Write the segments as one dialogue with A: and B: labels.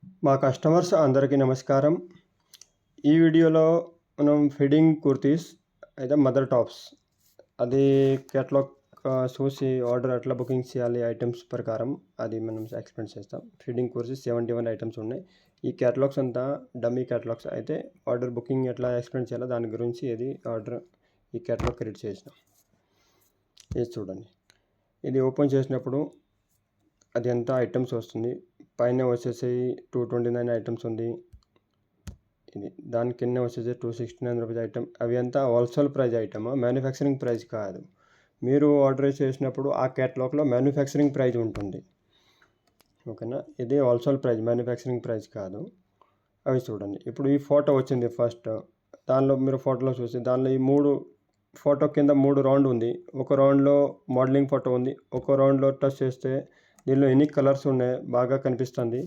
A: మా కస్టమర్స్ అందరికీ నమస్కారం. ఈ వీడియోలో మనం ఫిట్టింగ్ కుర్తీస్ అయితే మదర్ టాప్స్ అది కేటలాగ్ చూసి ఆర్డర్ ఎట్లా బుకింగ్ చేయాలి ఐటమ్స్ ప్రకారం అది మనం ఎక్స్ప్లెయిన్ చేస్తాం. ఫిట్టింగ్ కుర్తీస్ 71 ఐటమ్స్ ఉన్నాయి. ఈ కేటలాగ్స్ అంతా డమ్మీ కేటలాగ్స్ అయితే ఆర్డర్ బుకింగ్ ఎట్లా ఎక్స్ప్లెయిన్ చేయాలో దాని గురించి ఇది ఆర్డర్ ఈ కేటలాగ్ క్రియేట్ చేసినాం. ఇది చూడండి. ఇది ఓపెన్ చేసినప్పుడు అది ఎంత ఐటమ్స్ వస్తుంది. పైన వచ్చేసి 229 ఐటమ్స్ ఉంది. ఇది దాని కింద వచ్చేసి 269 రూపీస్ ఐటమ్. అవి అంతా wholesale price item, manufacturing price కాదు. మీరు ఆర్డర్ చేసినప్పుడు ఆ కేటలాగ్లో మ్యానుఫ్యాక్చరింగ్ ప్రైస్ ఉంటుంది, ఓకేనా. ఇది హోల్సేల్ ప్రైస్, మ్యానుఫ్యాక్చరింగ్ ప్రైస్ కాదు. అవి చూడండి. ఇప్పుడు ఈ ఫోటో వచ్చింది ఫస్ట్. దానిలో మీరు ఫోటోలో చూసి దానిలో ఈ 3 ఫోటో కింద 3 రౌండ్ ఉంది. ఒక రౌండ్లో మోడలింగ్ ఫోటో ఉంది. ఒక రౌండ్లో టచ్ చేస్తే దీనిలో ఎన్ని కలర్స్ ఉన్నాయి బాగా కనిపిస్తుంది.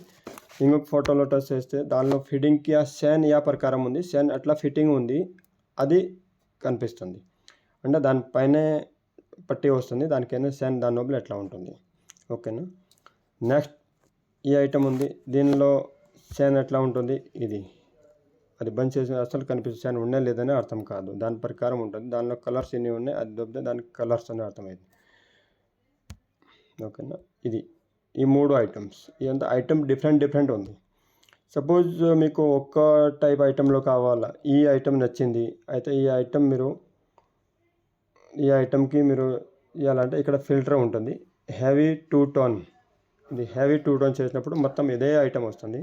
A: ఇంకొక ఫోటోలో టచ్ చేస్తే దానిలో ఫిట్టింగ్కి ఆ షైన్ యా ప్రకారం ఉంది, షైన్ అట్లా ఫిట్టింగ్ ఉంది, అది కనిపిస్తుంది. అంటే దానిపైనే పట్టి వస్తుంది, దానికైనా షైన్ దాని లోపల ఎట్లా ఉంటుంది, ఓకేనా. నెక్స్ట్ ఈ ఐటమ్ ఉంది. దీనిలో షైన్ ఎట్లా ఉంటుంది, ఇది అది బంద్ చేసి అసలు కనిపిస్తుంది. షైన్ ఉన్నాయి లేదని అర్థం కాదు, దాని ప్రకారం ఉంటుంది. దానిలో కలర్స్ ఎన్ని ఉన్నాయి అది దొబ్బితే దానికి కలర్స్ అని అర్థమైంది, ఓకేనా. ఇది ఈ 3 ఐటమ్స్. ఇదంతా ఐటమ్ డిఫరెంట్ ఉంది. సపోజ్ మీకు ఒక్క టైప్ ఐటెంలో కావాలా, ఈ ఐటమ్ నచ్చింది అయితే ఈ ఐటమ్కి మీరు ఇవ్వాలంటే ఇక్కడ ఫిల్టర్ ఉంటుంది, హెవీ 2 టోన్. ఇది హెవీ 2 టోన్ చేసినప్పుడు మొత్తం ఇదే ఐటమ్ వస్తుంది.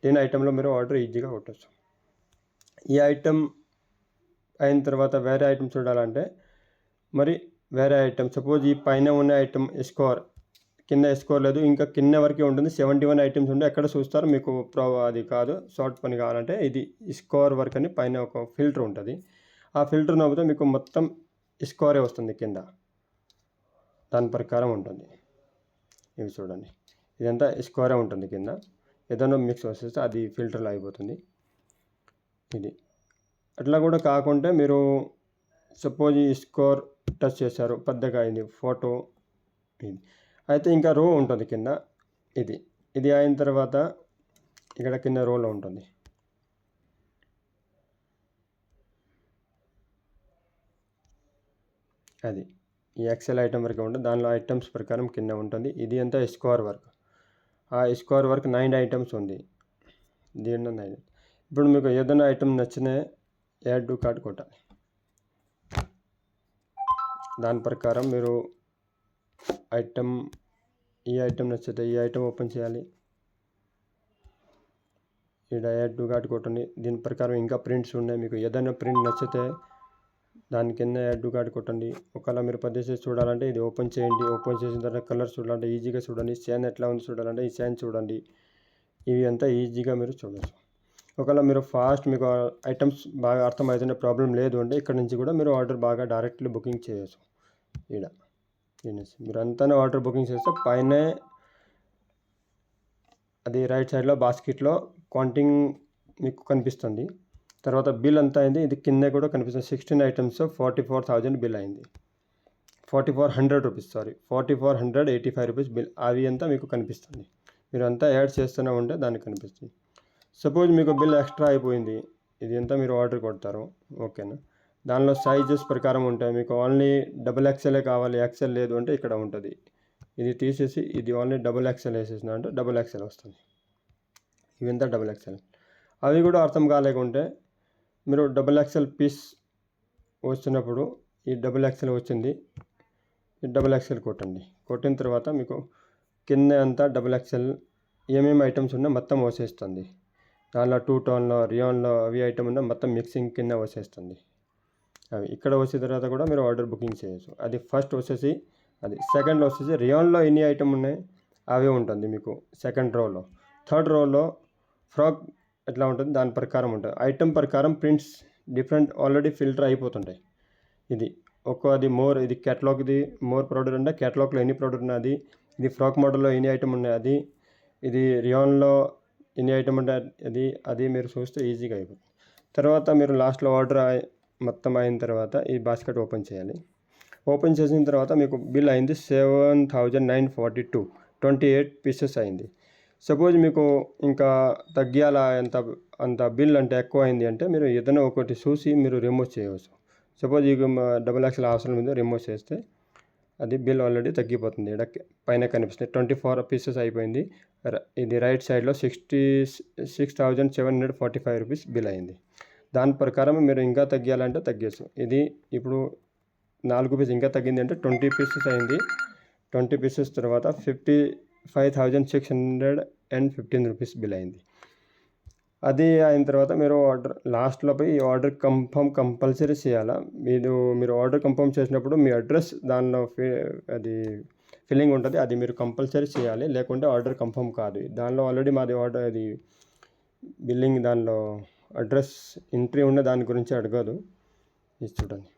A: దీని ఐటెంలో మీరు ఆర్డర్ ఈజీగా కొట్టచ్చు. ఈ ఐటమ్ అయిన తర్వాత వేరే ఐటమ్ చూడాలంటే మరి వేరే ఐటమ్, సపోజ్ ఈ పైన ఉన్న ఐటమ్ స్కోర్, కింద స్కోర్ లేదు, ఇంకా కింద వరకే ఉంటుంది. 71 ఐటమ్స్ ఉంటే ఎక్కడ చూస్తారు మీకు అది కాదు. షార్ట్ పని కావాలంటే ఇది స్కోర్ వర్క్ అని పైన ఒక ఫిల్టర్ ఉంటుంది. ఆ ఫిల్టర్ నవ్వుతే మీకు మొత్తం స్కోరే వస్తుంది కింద, దాని ప్రకారం ఉంటుంది. ఇవి చూడండి, ఇదంతా స్కోరే ఉంటుంది కింద. ఏదైనా మిక్స్ వస్తే అది ఫిల్టర్లో అయిపోతుంది. ఇది అట్లా కూడా కాకుంటే మీరు సపోజ్ ఈ స్కోర్ టచ్ చేశారు, పెద్దగా అయింది ఫోటో, ఇది అయితే ఇంకా రో ఉంటుంది కింద. ఇది అయిన తర్వాత ఇక్కడ కింద రోలో ఉంటుంది. అది ఈ ఎక్సెల్ ఐటమ్ వరకు ఉంటుంది. దానిలో ఐటమ్స్ ప్రకారం కింద ఉంటుంది. ఇది అంతా స్కోర్ వర్క్. ఆ స్కోర్ వర్క్ 9 ఐటమ్స్ ఉంది. దీంట్లో 9. ఇప్పుడు మీకు ఏదైనా ఐటమ్ నచ్చిన యాడ్ టు కార్ట్ కొట్టాలి. దాని ప్రకారం మీరు ఈ ఐటమ్ నచ్చితే ఈ ఐటమ్ ఓపెన్ చేయాలి. ఇక్కడ యాడ్ టు కార్ట్ కొట్టండి. దీని ప్రకారం ఇంకా ప్రింట్స్ ఉన్నాయి. మీకు ఏదైనా ప్రింట్ నచ్చితే దాని కింద యాడ్ టు కార్ట్ కొట్టండి. ఒకవేళ మీరు పద్ధతి చూడాలంటే ఇది ఓపెన్ చేయండి. ఓపెన్ చేసిన తర్వాత కలర్ చూడాలంటే ఈజీగా చూడండి. షైన్ ఎట్లా ఉంది చూడాలంటే ఈ షైన్ చూడండి. ఇవి అంతా ఈజీగా మీరు చూడవచ్చు. ఒకవేళ మీరు ఫాస్ట్ మీకు ఐటమ్స్ బాగా అర్థమవుతున్న ప్రాబ్లం లేదు అంటే ఇక్కడ నుంచి కూడా మీరు ఆర్డర్ బాగా డైరెక్ట్లీ బుకింగ్ చేయవచ్చు. మీరు అంతా ఆర్డర్ బుకింగ్ చేస్తే పైన అది రైట్ సైడ్లో బాస్కెట్లో కౌంటింగ్ మీకు కనిపిస్తుంది. తర్వాత బిల్ అంతా అయింది. ఇది కింద కూడా కనిపిస్తుంది. 16 ఐటమ్స్ 44,000 బిల్ అయింది. 4400 రూపీస్, 4485 రూపీస్ బిల్. అవి అంతా మీకు కనిపిస్తుంది. మీరు అంతా యాడ్ చేస్తూనే ఉంటే దానికి కనిపిస్తుంది. సపోజ్ మీకు బిల్ ఎక్స్ట్రా అయిపోయింది, ఇది అంతా మీరు ఆర్డర్ కొడతారు, ఓకేనా. దానిలో సైజెస్ ప్రకారం ఉంటాయి. మీకు ఓన్లీ XXL కావాలి, ఎక్సెల్ లేదు అంటే ఇక్కడ ఉంటుంది. ఇది తీసేసి ఇది ఓన్లీ XXL వేసేసిన అంటే XXL వస్తుంది. ఇవంతా XXL. అవి కూడా అర్థం కాలేకుంటే మీరు XXL పీస్ వచ్చినప్పుడు ఈ XXL వచ్చింది, ఈ XXL కొట్టండి. కొట్టిన తర్వాత మీకు కింద అంతా XXL ఏమేమి ఐటమ్స్ ఉన్నా మొత్తం వచ్చేస్తుంది. దానిలో 2 టోన్లో రియాన్లో అవి ఐటమ్ ఉన్నా మొత్తం మిక్సింగ్ కింద వచ్చేస్తుంది. అవి ఇక్కడ వచ్చిన తర్వాత కూడా మీరు ఆర్డర్ బుకింగ్ చేయొచ్చు. అది ఫస్ట్ వచ్చేసి అది. సెకండ్లో వచ్చేసి రియాన్లో ఎన్ని ఐటమ్ ఉన్నాయి అవే ఉంటుంది మీకు సెకండ్ రోలో. థర్డ్ రోలో ఫ్రాక్ ఎట్లా ఉంటుంది దాని ప్రకారం ఉంటుంది. ఐటమ్ ప్రకారం ప్రింట్స్ డిఫరెంట్ ఆల్రెడీ ఫిల్టర్ అయిపోతుంటాయి. అది మోర్, ఇది కేటలాగ్ది మోర్ ప్రోడక్ట్ అంటే కేటలాగ్లో ఎన్ని ప్రోడక్ట్ ఉన్నది. ఇది ఫ్రాక్ మోడల్లో ఎన్ని ఐటమ్ ఉన్నాయి ఇది రియాన్లో ఎన్ని ఐటమ్ ఉంటాయి అది మీరు చూస్తే ఈజీగా అయిపోతుంది. తర్వాత మీరు లాస్ట్లో ఆర్డర్ మొత్తం అయిన తర్వాత ఈ బాస్కెట్ ఓపెన్ చేయాలి. ఓపెన్ చేసిన తర్వాత మీకు బిల్ అయింది 7,942, 28 పీసెస్ అయింది. సపోజ్ మీకు ఇంకా తగ్గియాల అంత బిల్ అంటే ఎక్కువ అయింది అంటే మీరు ఏదైనా ఒకటి చూసి మీరు రిమూవ్ చేయవచ్చు. సపోజ్ ఇక డబుల్ ఎక్స్ఎల్ అవసరం మీద రిమూవ్ చేస్తే అది బిల్ ఆల్రెడీ తగ్గిపోతుంది. ఇక్కడ పైన కనిపిస్తుంది 24 పీసెస్ అయిపోయింది. ఇది రైట్ సైడ్లో 66,745 రూపీస్ బిల్ అయింది. దాని ప్రకారం మీరు ఇంకా తగ్గియాలంటే తగ్గేచ్చు. ఇది ఇప్పుడు 4 పీస్ ఇంకా తగ్గింది అంటే 20 పీసెస్ అయింది. 20 పీసెస్ తర్వాత 55,615 రూపీస్ బిల్ అయింది. అది అయిన తర్వాత మీరు లాస్ట్లో పోయి ఈ ఆర్డర్ కంపల్సరీ చేయాలా. మీరు ఆర్డర్ కన్ఫర్మ్ చేసినప్పుడు మీ అడ్రస్ దానిలో అది ఫిల్లింగ్ ఉంటుంది, అది మీరు కంపల్సరీ చేయాలి. లేకుంటే ఆర్డర్ కన్ఫర్మ్ కాదు. దానిలో ఆల్రెడీ మాది ఆర్డర్ అది బిల్లింగ్ దానిలో అడ్రస్ ఎంట్రీ ఉన్న దాని గురించి అడగదు. ఇది చూడండి,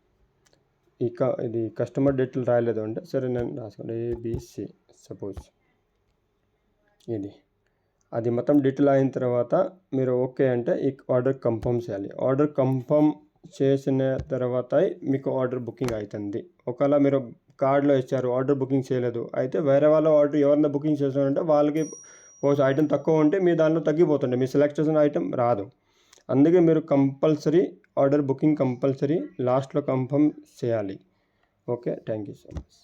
A: ఇది కస్టమర్ డీటెయిల్ రాయలేదు అంటే సరే నేను రాసుకోండి ABC సపోజ్. ఇది అది మొత్తం డీటెయిల్ అయిన తర్వాత మీరు ఓకే అంటే ఈ ఆర్డర్ కన్ఫర్మ్ చేయాలి. ఆర్డర్ కన్ఫర్మ్ చేసిన తర్వాత మీకు ఆర్డర్ బుకింగ్ అవుతుంది. ఒకవేళ మీరు కార్డులో ఇచ్చారు ఆర్డర్ బుకింగ్ చేయలేదు అయితే వేరే వాళ్ళ ఆర్డర్ ఎవరైనా బుకింగ్ చేస్తున్నారంటే వాళ్ళకి ఐటెం తక్కువ ఉంటే మీ దానిలో తగ్గిపోతుండే, మీ సెలెక్ట్ చేసిన ఐటెం రాదు. అందుకే మీరు కంపల్సరీ ఆర్డర్ బుకింగ్ కంపల్సరీ లాస్ట్లో కన్ఫర్మ్ చేయాలి. Okay, thank you so much.